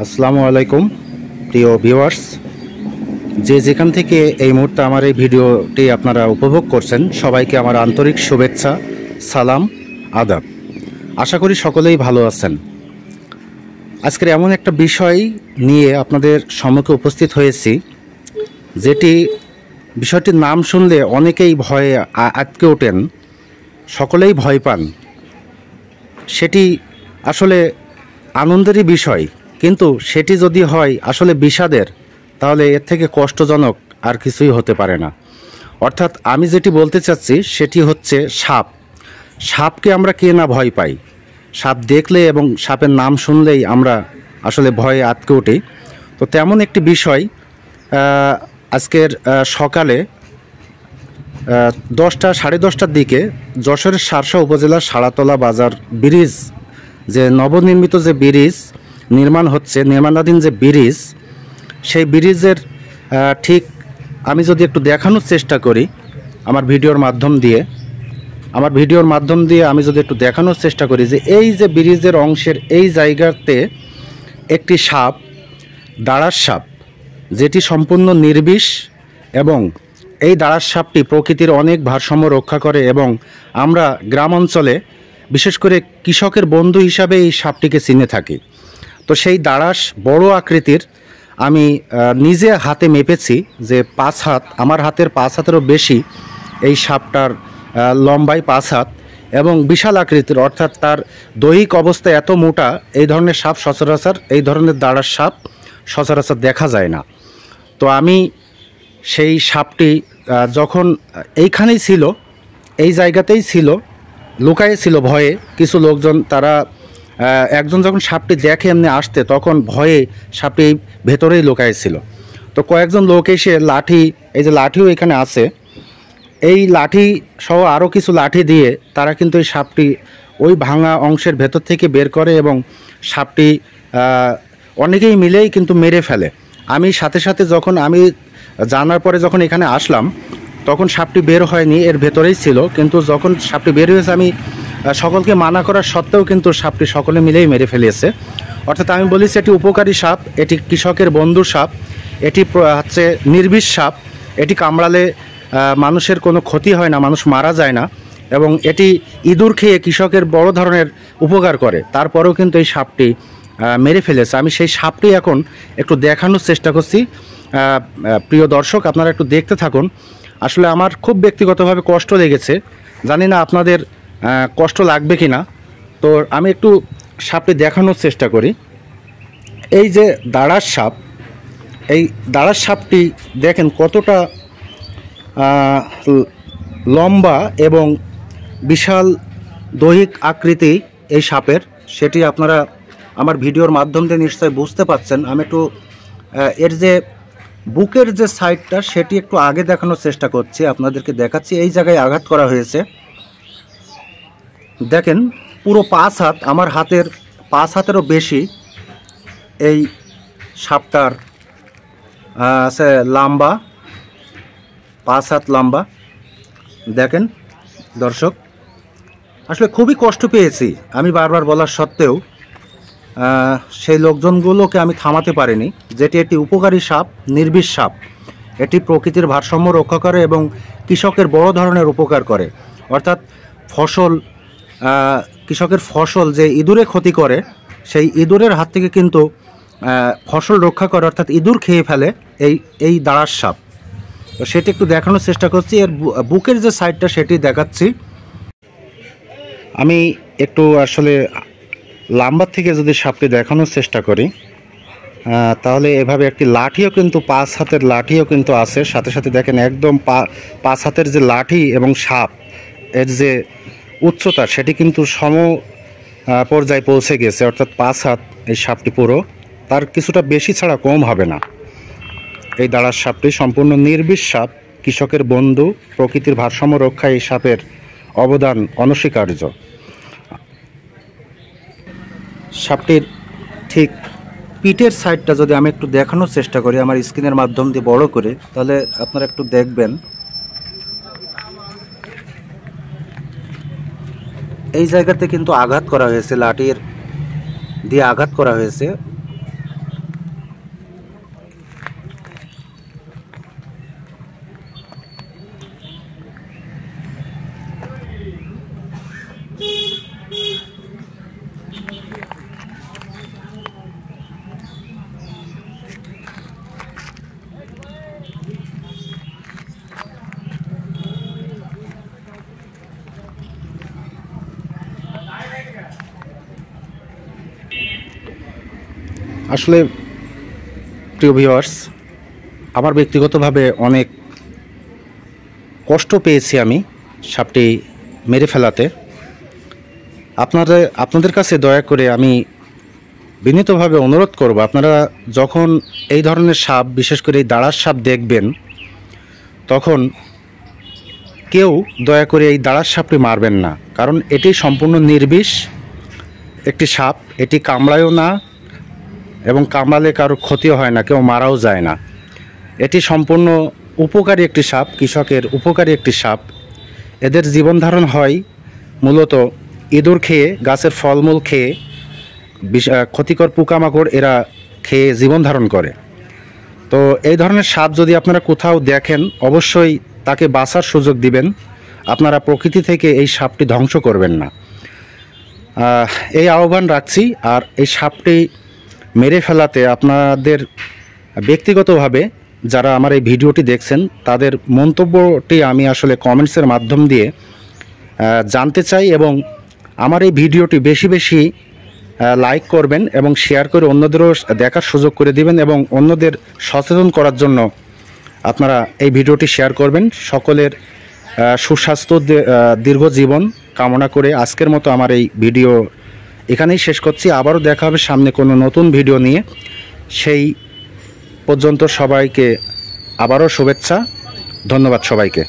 আসসালামু আলাইকুম প্রিয় ভিউয়ার্স, যে যেখান থেকে এই মুহূর্তে আমার এই ভিডিওটি আপনারা উপভোগ করছেন, সবাইকে আমার আন্তরিক শুভেচ্ছা, সালাম, আদাব। আশা করি সকলেই ভালো আছেন। আজকের এমন একটা বিষয় নিয়ে আপনাদের সম্মুখে উপস্থিত হয়েছি, বিষয়টির নাম শুনলে অনেকেই ভয়ে আটকে ওঠেন, সকলেই ভয় পান। সেটি আসলে আনন্দেরই বিষয়, কিন্তু সেটি যদি হয় আসলে বিষাদের, তাহলে এর থেকে কষ্টজনক আর কিছুই হতে পারে না। অর্থাৎ আমি যেটি বলতে চাচ্ছি সেটি হচ্ছে সাপ। সাপকে আমরা কে না ভয় পাই? সাপ দেখলে এবং সাপের নাম শুনলেই আমরা আসলে ভয়ে আটকে উঠি। তো তেমন একটি বিষয় আজকের সকালে 10টা সাড়ে 10টার দিকে যশোরের শার্শা উপজেলার সাড়াতলা বাজার ব্রিজ, যে নবনির্মিত যে ব্রিজ নির্মাণাধীন যে ব্রিজ, সেই ব্রিজের ঠিক আমি যদি একটু দেখানোর চেষ্টা করি আমার ভিডিওর মাধ্যম দিয়ে আমি যদি একটু দেখানোর চেষ্টা করি যে এই যে ব্রিজের অংশের এই জায়গাতে একটি সাপ, দাঁড়ার সাপ, যেটি সম্পূর্ণ নির্বিষ, এবং এই দাঁড়ার সাপটি প্রকৃতির অনেক ভারসাম্য রক্ষা করে এবং আমরা গ্রাম অঞ্চলে বিশেষ করে কৃষকের বন্ধু হিসাবে এই সাপটিকে চিনে থাকি। তো সেই দাঁড়াস বড় আকৃতির, আমি নিজে হাতে মেপেছি যে 5 হাত, আমার হাতের 5 হাতেরও বেশি এই সাপটার লম্বায় 5 হাত এবং বিশাল আকৃতির, অর্থাৎ তার দৈহিক অবস্থা এত মোটা, এই ধরনের সাপ সচরাচর, এই ধরনের দাঁড়ার সাপ সচরাচর দেখা যায় না। তো আমি সেই সাপটি যখন এইখানেই ছিল, এই জায়গাতেই ছিল, লুকায়ে ছিল ভয়ে, কিছু লোকজন তারা একজন যখন সাপটি দেখে এমনি আসতে, তখন ভয়ে সাপটি ভেতরেই লুকায়ে ছিল। তো কয়েকজন লোক এসে লাঠি, এই যে লাঠিও এখানে আছে, এই লাঠি সহ আরও কিছু লাঠি দিয়ে তারা কিন্তু এই সাপটি ওই ভাঙা অংশের ভেতর থেকে বের করে এবং সাপটি অনেকেই মিলেই কিন্তু মেরে ফেলে। আমি সাথে সাথে যখন আমি জানার পরে যখন এখানে আসলাম, তখন সাপটি বের হয়নি, এর ভেতরেই ছিল। কিন্তু যখন সাপটি বের হয়েছে, আমি সকলকে মানা করার সত্ত্বেও কিন্তু সাপটি সকলে মিলেই মেরে ফেলেছে। অর্থাৎ আমি বলেছি এটি উপকারী সাপ, এটি কৃষকের বন্ধু সাপ, এটি হচ্ছে নির্বিষ সাপ, এটি কামড়ালে মানুষের কোনো ক্ষতি হয় না, মানুষ মারা যায় না, এবং এটি ইঁদুর খেয়ে কৃষকের বড় ধরনের উপকার করে। তারপরেও কিন্তু এই সাপটি মেরে ফেলেছে। আমি সেই সাপটি এখন একটু দেখানোর চেষ্টা করছি। প্রিয় দর্শক, আপনারা একটু দেখতে থাকুন। আসলে আমার খুব ব্যক্তিগতভাবে কষ্ট লেগেছে, জানি না আপনাদের কষ্ট লাগবে কি না। তো আমি একটু সাপটি দেখানোর চেষ্টা করি। এই যে দাঁড়ার সাপ, এই দাঁড়ার সাপটি দেখেন কতটা লম্বা এবং বিশাল দৈহিক আকৃতি এই সাপের, সেটি আপনারা আমার ভিডিওর মাধ্যম দিয়ে নিশ্চয়ই বুঝতে পাচ্ছেন। আমি একটু এর যে বুকের যে সাইডটা, সেটি একটু আগে দেখানোর চেষ্টা করছি, আপনাদেরকে দেখাচ্ছি। এই জায়গায় আঘাত করা হয়েছে, দেখেন পুরো 5 হাত, আমার হাতের 5 হাতেরও বেশি এই সাপটার লম্বা, 5 হাত লম্বা। দেখেন দর্শক, আসলে খুবই কষ্ট পেয়েছি আমি বারবার বলার সত্ত্বেও। সেই লোকজনগুলোকে আমি থামাতে পারিনি, যেটি একটি উপকারী সাপ, নির্বিষ সাপ, এটি প্রকৃতির ভারসাম্য রক্ষা করে এবং কৃষকের বড় ধরনের উপকার করে। অর্থাৎ কৃষকের ফসল যে ইঁদুরে ক্ষতি করে, সেই ইঁদুরের হাত থেকে কিন্তু ফসল রক্ষা করে, অর্থাৎ ইঁদুর খেয়ে ফেলে এই দাঁড়ার সাপ। তো সেটি একটু দেখানোর চেষ্টা করছি। এর বুকের যে সাইডটা সেটি দেখাচ্ছি। আমি একটু আসলে লম্বা থেকে যদি সাপটি দেখানোর চেষ্টা করি, তাহলে এভাবে একটি লাঠিও কিন্তু 5 হাতের লাঠিও কিন্তু আছে। সাথে সাথে দেখেন একদম 5 হাতের যে লাঠি এবং সাপ, এর যে উচ্চতা সেটি কিন্তু সম পর্যায়ে পৌঁছে গেছে। অর্থাৎ 5 হাত এই সাপটি, পুরো তার কিছুটা বেশি ছাড়া কম হবে না। এই দাঁড়ার সাপটি সম্পূর্ণ নির্বিষ সাপ, কৃষকের বন্ধু, প্রকৃতির ভারসাম্য রক্ষায় এই সাপের অবদান অনস্বীকার্য। সাপটির ঠিক পিঠের সাইডটা যদি আমি একটু দেখানোর চেষ্টা করি আমার স্ক্রিনের মাধ্যম দিয়ে বড় করে, তাহলে আপনারা একটু দেখবেন। এই জায়গাতে কিন্তু আঘাত করা হয়েছে, লাঠির দিয়ে আঘাত করা হয়েছে। আসলে প্রিয় ভিউয়ার্স, আমার ব্যক্তিগতভাবে অনেক কষ্ট পেয়েছি আমি সাপটি মেরে ফেলাতে। আপনাদের কাছে দয়া করে আমি বিনীতভাবে অনুরোধ করব, আপনারা যখন এই ধরনের সাপ, বিশেষ করে এই দাঁড়ার সাপ দেখবেন, তখন কেউ দয়া করে এই দাঁড়ার সাপটি মারবেন না। কারণ এটি সম্পূর্ণ নির্বিষ একটি সাপ, এটি কামড়ায়ও না এবং কামড়ালে কারো ক্ষতিও হয় না, কেউ মারাও যায় না। এটি সম্পূর্ণ উপকারী একটি সাপ, কৃষকের উপকারী একটি সাপ। এদের জীবন ধারণ হয় মূলত ইঁদুর খেয়ে, গাছের ফলমূল খেয়ে, ক্ষতিকর পোকামাকড় এরা খেয়ে জীবন ধারণ করে। তো এই ধরনের সাপ যদি আপনারা কোথাও দেখেন, অবশ্যই তাকে বাঁচার সুযোগ দিবেন। আপনারা প্রকৃতি থেকে এই সাপটি ধ্বংস করবেন না, এই আহ্বান রাখছি। আর এই সাপটি মেরে ফেলাতে আপনাদের ব্যক্তিগতভাবে যারা আমার এই ভিডিওটি দেখছেন, তাদের মন্তব্যটি আমি আসলে কমেন্টসের মাধ্যম দিয়ে জানতে চাই। এবং আমার এই ভিডিওটি বেশি বেশি লাইক করবেন এবং শেয়ার করে অন্যদেরও দেখার সুযোগ করে দিবেন, এবং অন্যদের সচেতন করার জন্য আপনারা এই ভিডিওটি শেয়ার করবেন। সকলের সুস্বাস্থ্য, দীর্ঘ জীবন কামনা করে আজকের মতো আমার এই ভিডিও এখানেই শেষ করছি। আবারও দেখা হবে সামনে কোনো নতুন ভিডিও নিয়ে। সেই পর্যন্ত সবাইকে আবারও শুভেচ্ছা, ধন্যবাদ সবাইকে।